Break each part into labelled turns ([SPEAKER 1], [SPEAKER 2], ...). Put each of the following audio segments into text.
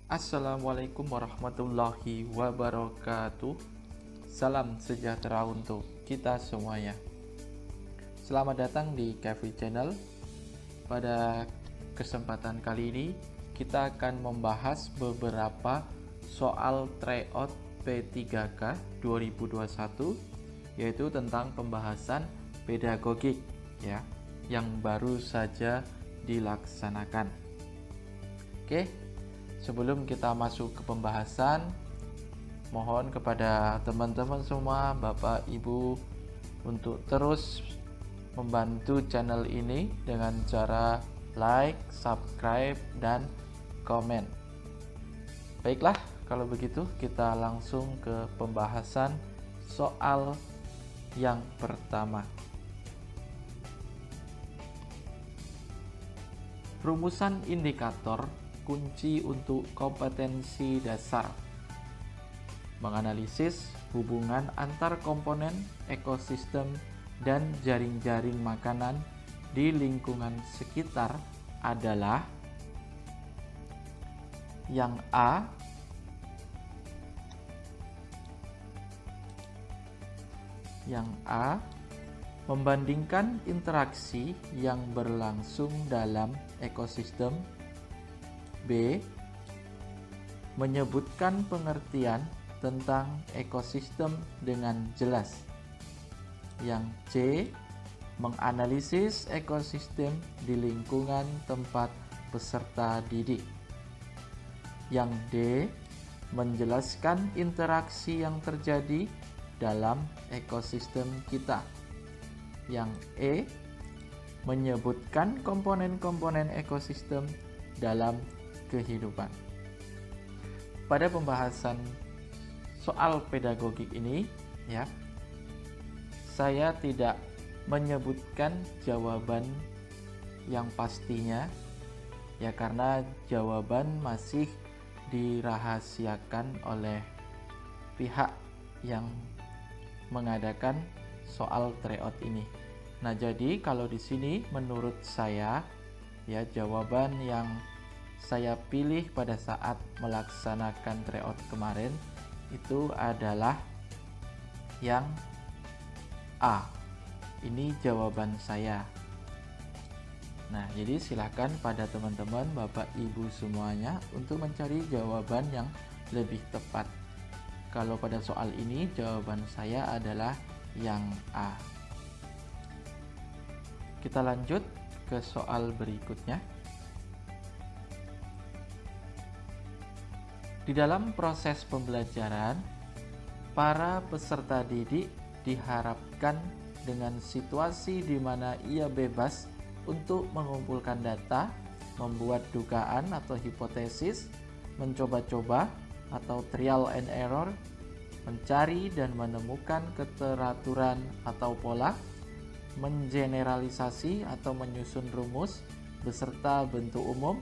[SPEAKER 1] Assalamualaikum warahmatullahi wabarakatuh. Salam sejahtera untuk kita semuanya. Selamat datang di Cafe Channel. Pada kesempatan kali ini kita akan membahas beberapa soal tryout P3K 2021, yaitu tentang pembahasan pedagogik ya, yang baru saja dilaksanakan. Oke, sebelum kita masuk ke pembahasan, mohon kepada teman-teman semua, Bapak Ibu, untuk terus membantu channel ini dengan cara like, subscribe, dan komen. Baiklah, kalau begitu kita langsung ke pembahasan soal yang pertama. Rumusan indikator kunci untuk kompetensi dasar. Menganalisis hubungan antar komponen ekosistem dan jaring-jaring makanan di lingkungan sekitar adalah yang A, membandingkan interaksi yang berlangsung dalam ekosistem. B, menyebutkan pengertian tentang ekosistem dengan jelas. Yang C, menganalisis ekosistem di lingkungan tempat peserta didik. Yang D, menjelaskan interaksi yang terjadi dalam ekosistem kita. Yang E, menyebutkan komponen-komponen ekosistem dalam kehidupan. Pada pembahasan soal pedagogik ini ya, saya tidak menyebutkan jawaban yang pastinya ya, karena jawaban masih dirahasiakan oleh pihak yang mengadakan soal tryout ini. Nah, jadi kalau di sini menurut saya ya, jawaban yang saya pilih pada saat melaksanakan tryout kemarin itu adalah yang A. Ini jawaban saya. Nah, jadi silakan pada teman-teman, Bapak Ibu semuanya untuk mencari jawaban yang lebih tepat. Kalau pada soal ini jawaban saya adalah yang A. Kita lanjut ke soal berikutnya. Di dalam proses pembelajaran, para peserta didik diharapkan dengan situasi di mana ia bebas untuk mengumpulkan data, membuat dugaan atau hipotesis, mencoba-coba atau trial and error, mencari dan menemukan keteraturan atau pola, mengeneralisasi atau menyusun rumus beserta bentuk umum,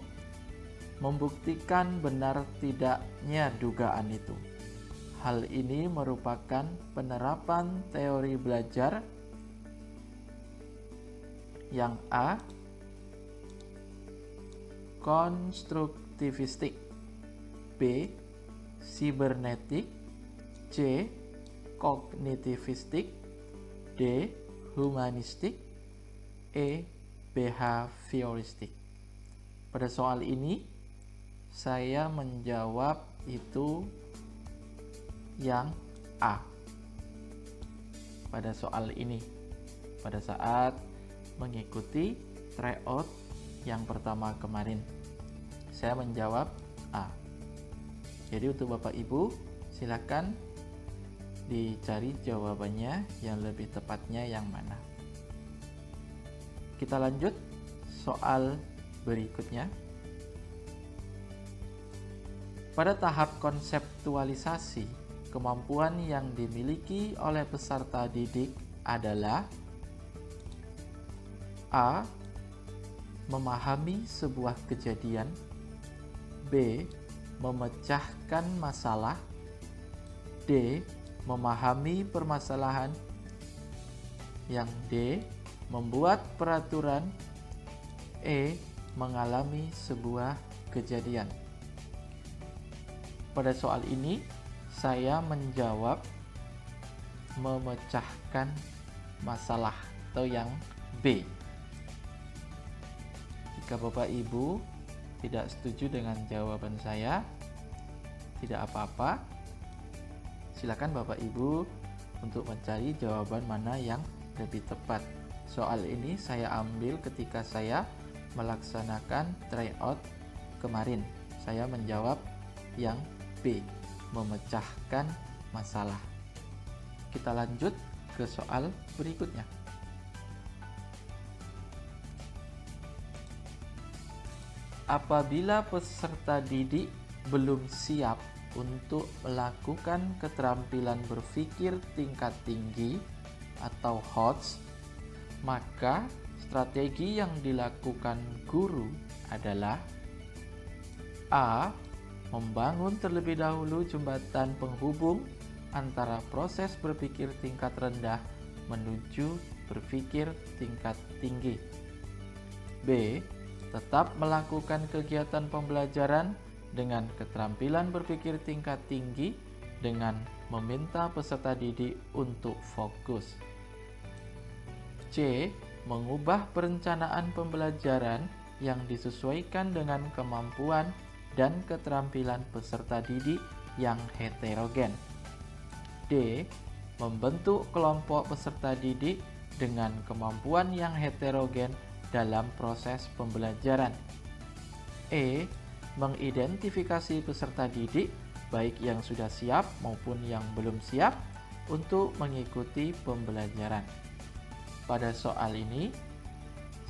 [SPEAKER 1] membuktikan benar tidaknya dugaan itu. Hal ini merupakan penerapan teori belajar yang A, konstruktivistik, B, sibernetik, C, kognitivistik, D, humanistik, E, behavioristik. Pada soal ini saya menjawab itu yang A. Pada soal ini, pada saat mengikuti tryout yang pertama kemarin, saya menjawab A. Jadi untuk Bapak Ibu, silakan dicari jawabannya yang lebih tepatnya yang mana. Kita lanjut soal berikutnya. Pada tahap konseptualisasi, kemampuan yang dimiliki oleh peserta didik adalah A, memahami sebuah kejadian, B, memecahkan masalah, D, memahami permasalahan, yang D, membuat peraturan, E, mengalami sebuah kejadian. Pada soal ini, saya menjawab memecahkan masalah atau yang B. Jika Bapak Ibu tidak setuju dengan jawaban saya, tidak apa-apa. Silakan Bapak Ibu untuk mencari jawaban mana yang lebih tepat. Soal ini saya ambil ketika saya melaksanakan tryout kemarin. Saya menjawab yang B, memecahkan masalah. Kita lanjut ke soal berikutnya. Apabila peserta didik belum siap untuk melakukan keterampilan berpikir tingkat tinggi atau HOTS, maka strategi yang dilakukan guru adalah A. Membangun terlebih dahulu jembatan penghubung antara proses berpikir tingkat rendah menuju berpikir tingkat tinggi. B. Tetap melakukan kegiatan pembelajaran dengan keterampilan berpikir tingkat tinggi dengan meminta peserta didik untuk fokus. C. Mengubah perencanaan pembelajaran yang disesuaikan dengan kemampuan dan keterampilan peserta didik yang heterogen. D. Membentuk kelompok peserta didik dengan kemampuan yang heterogen dalam proses pembelajaran. E. Mengidentifikasi peserta didik baik yang sudah siap maupun yang belum siap untuk mengikuti pembelajaran. Pada soal ini,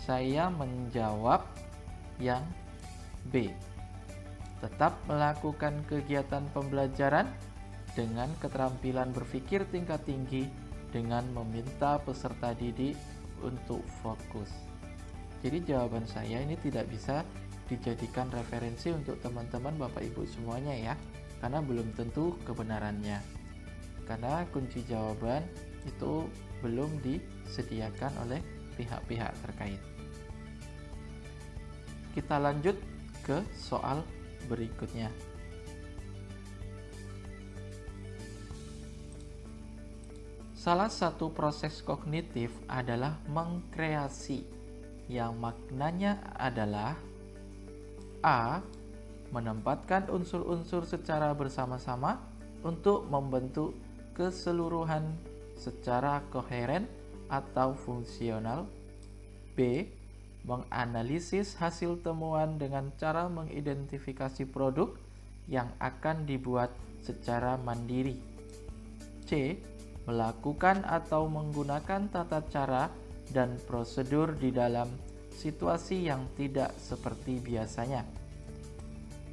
[SPEAKER 1] saya menjawab yang B. Tetap melakukan kegiatan pembelajaran dengan keterampilan berpikir tingkat tinggi dengan meminta peserta didik untuk fokus. Jadi jawaban saya ini tidak bisa dijadikan referensi untuk teman-teman Bapak Ibu semuanya ya, karena belum tentu kebenarannya. Karena kunci jawaban itu belum disediakan oleh pihak-pihak terkait. Kita lanjut ke soal berikutnya. Salah satu proses kognitif adalah mengkreasi, yang maknanya adalah A. Menempatkan unsur-unsur secara bersama-sama untuk membentuk keseluruhan secara koheren atau fungsional. B. Menganalisis hasil temuan dengan cara mengidentifikasi produk yang akan dibuat secara mandiri. C. Melakukan atau menggunakan tata cara dan prosedur di dalam situasi yang tidak seperti biasanya.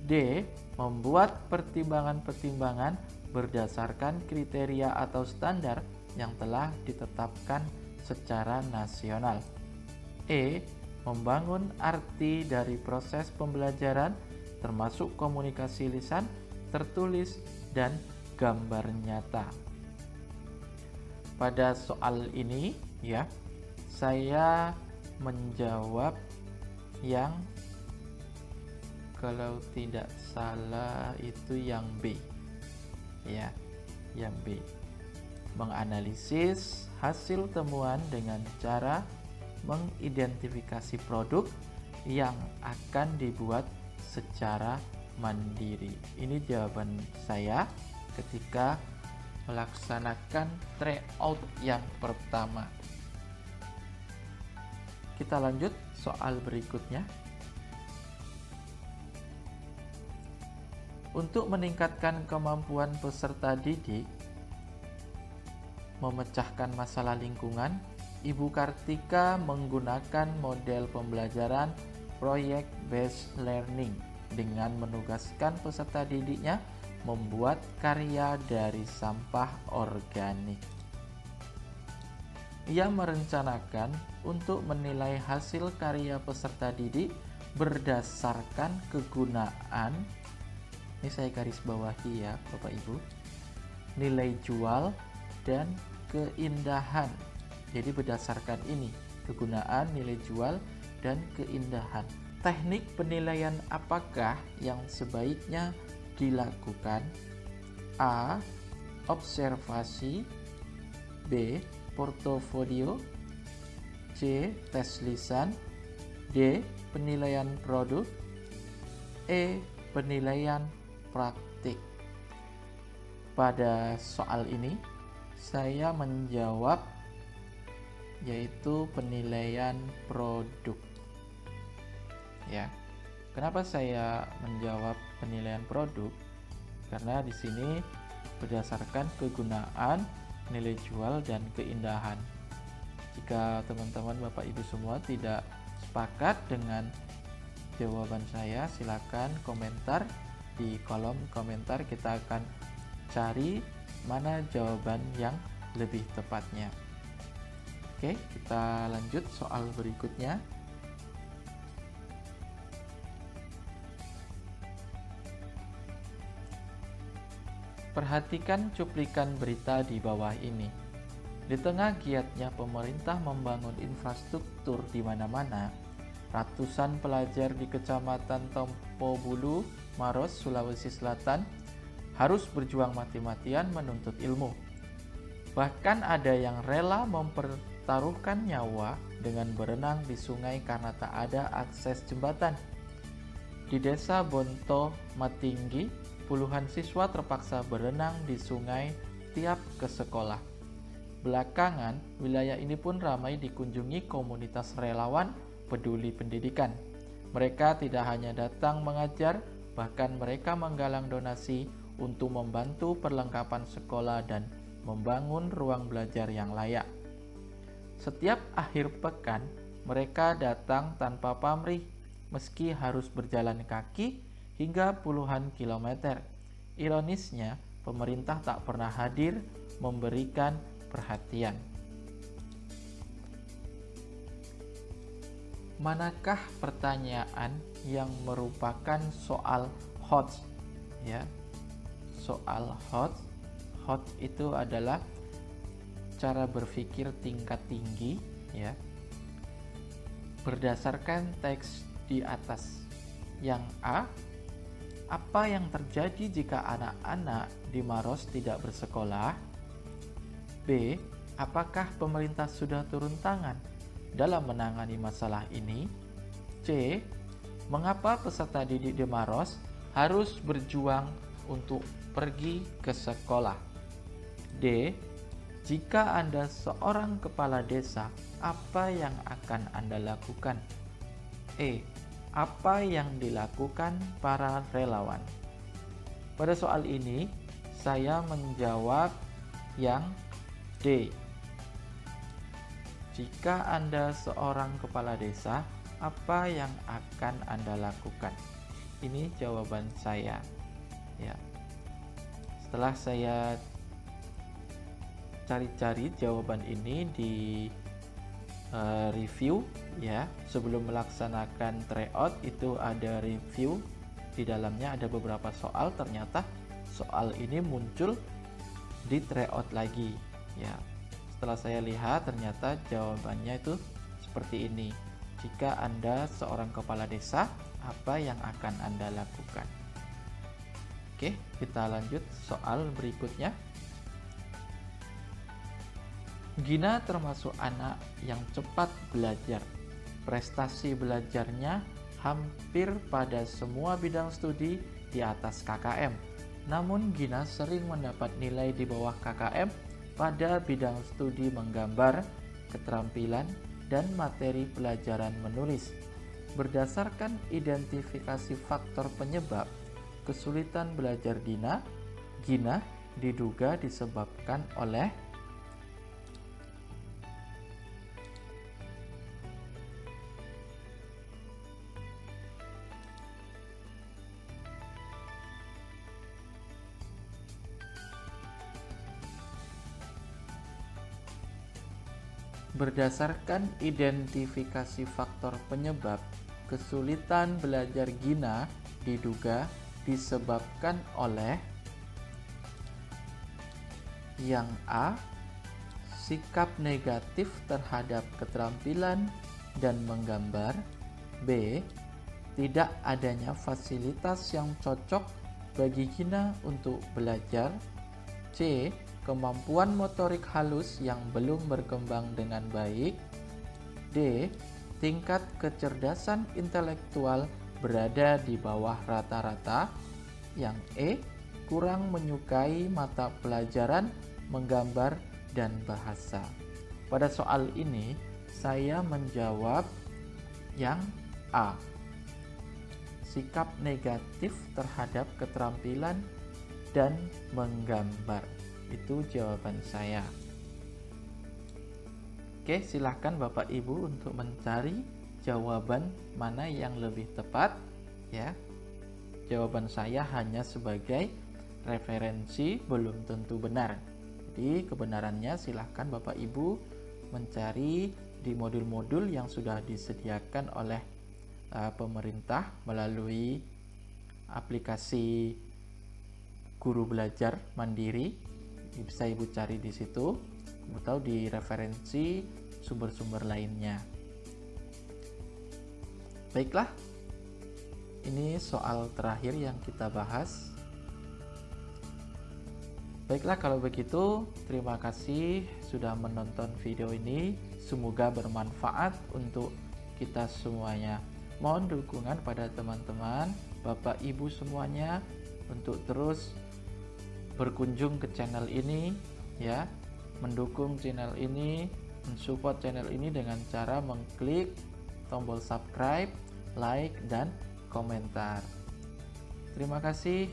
[SPEAKER 1] D. Membuat pertimbangan-pertimbangan berdasarkan kriteria atau standar yang telah ditetapkan secara nasional. E. Membangun arti dari proses pembelajaran termasuk komunikasi lisan, tertulis, dan gambar nyata. Pada soal ini ya, saya menjawab yang kalau tidak salah itu yang B. Ya, yang B. Menganalisis hasil temuan dengan cara mengidentifikasi produk yang akan dibuat secara mandiri. Ini jawaban saya ketika melaksanakan tryout yang pertama. Kita lanjut soal berikutnya. Untuk meningkatkan kemampuan peserta didik memecahkan masalah lingkungan, Ibu Kartika menggunakan model pembelajaran Project Based Learning dengan menugaskan peserta didiknya membuat karya dari sampah organik. Ia merencanakan untuk menilai hasil karya peserta didik berdasarkan kegunaan, ini saya garis bawahi ya Bapak Ibu, nilai jual dan keindahan. Jadi berdasarkan ini, kegunaan, nilai jual, dan keindahan. Teknik penilaian apakah yang sebaiknya dilakukan? A. Observasi. B. Portofolio. C. Tes lisan. D. Penilaian produk. E. Penilaian praktik. Pada soal ini saya menjawab yaitu penilaian produk. Ya. Kenapa saya menjawab penilaian produk? Karena di sini berdasarkan kegunaan, nilai jual, dan keindahan. Jika teman-teman Bapak Ibu semua tidak sepakat dengan jawaban saya, silakan komentar di kolom komentar. Kita akan cari mana jawaban yang lebih tepatnya. Oke, kita lanjut soal berikutnya. Perhatikan cuplikan berita di bawah ini. Di tengah giatnya pemerintah membangun infrastruktur di mana-mana, ratusan pelajar di Kecamatan Tompobulu, Maros, Sulawesi Selatan harus berjuang mati-matian menuntut ilmu. Bahkan ada yang rela mempertaruhkan nyawa dengan berenang di sungai karena tak ada akses jembatan. Di desa Bonto Matinggi, puluhan siswa terpaksa berenang di sungai tiap ke sekolah. Belakangan, wilayah ini pun ramai dikunjungi komunitas relawan peduli pendidikan. Mereka tidak hanya datang mengajar, bahkan mereka menggalang donasi untuk membantu perlengkapan sekolah dan membangun ruang belajar yang layak. Setiap akhir pekan, mereka datang tanpa pamrih, meski harus berjalan kaki hingga puluhan kilometer. Ironisnya, pemerintah tak pernah hadir memberikan perhatian. Manakah pertanyaan yang merupakan soal hot? Ya, soal hot. Hot itu adalah cara berpikir tingkat tinggi, ya. Berdasarkan teks di atas. Yang A, apa yang terjadi jika anak-anak di Maros tidak bersekolah? B, apakah pemerintah sudah turun tangan dalam menangani masalah ini? C, mengapa peserta didik di Maros harus berjuang untuk pergi ke sekolah? D, jika Anda seorang kepala desa, apa yang akan Anda lakukan? E, apa yang dilakukan para relawan? Pada soal ini, saya menjawab yang D. Jika Anda seorang kepala desa, apa yang akan Anda lakukan? Ini jawaban saya. Ya. Setelah saya cari-cari jawaban ini di review, ya, sebelum melaksanakan tryout itu ada review, di dalamnya ada beberapa soal. Ternyata soal ini muncul di tryout lagi, ya. Setelah saya lihat, ternyata jawabannya itu seperti ini. Jika Anda seorang kepala desa, apa yang akan Anda lakukan? Oke, kita lanjut soal berikutnya. Gina termasuk anak yang cepat belajar. Prestasi belajarnya hampir pada semua bidang studi di atas KKM. Namun Gina sering mendapat nilai di bawah KKM pada bidang studi menggambar, keterampilan, dan materi pelajaran menulis. Berdasarkan identifikasi faktor penyebab kesulitan belajar Gina diduga disebabkan oleh Berdasarkan identifikasi faktor penyebab kesulitan belajar Gina diduga disebabkan oleh yang A, sikap negatif terhadap keterampilan dan menggambar. B, tidak adanya fasilitas yang cocok bagi Gina untuk belajar. C. Kemampuan motorik halus yang belum berkembang dengan baik. D. Tingkat kecerdasan intelektual berada di bawah rata-rata. Yang E. Kurang menyukai mata pelajaran menggambar dan bahasa. Pada soal ini, saya menjawab yang A. Sikap negatif terhadap keterampilan dan menggambar. Itu jawaban saya. Oke, silahkan Bapak Ibu untuk mencari jawaban mana yang lebih tepat ya. Jawaban saya hanya sebagai referensi, belum tentu benar. Jadi kebenarannya silahkan Bapak Ibu mencari di modul-modul yang sudah disediakan oleh pemerintah melalui aplikasi Guru Belajar Mandiri. Bisa Ibu cari di situ atau di referensi sumber-sumber lainnya. Baiklah, ini soal terakhir yang kita bahas. Baiklah, kalau begitu terima kasih sudah menonton video ini. Semoga bermanfaat untuk kita semuanya. Mohon dukungan pada teman-teman, Bapak Ibu semuanya untuk terus berkunjung ke channel ini ya, mendukung channel ini, mensupport channel ini dengan cara mengklik tombol subscribe, like, dan komentar. Terima kasih.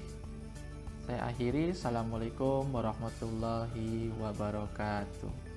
[SPEAKER 1] Saya akhiri. Assalamualaikum warahmatullahi wabarakatuh.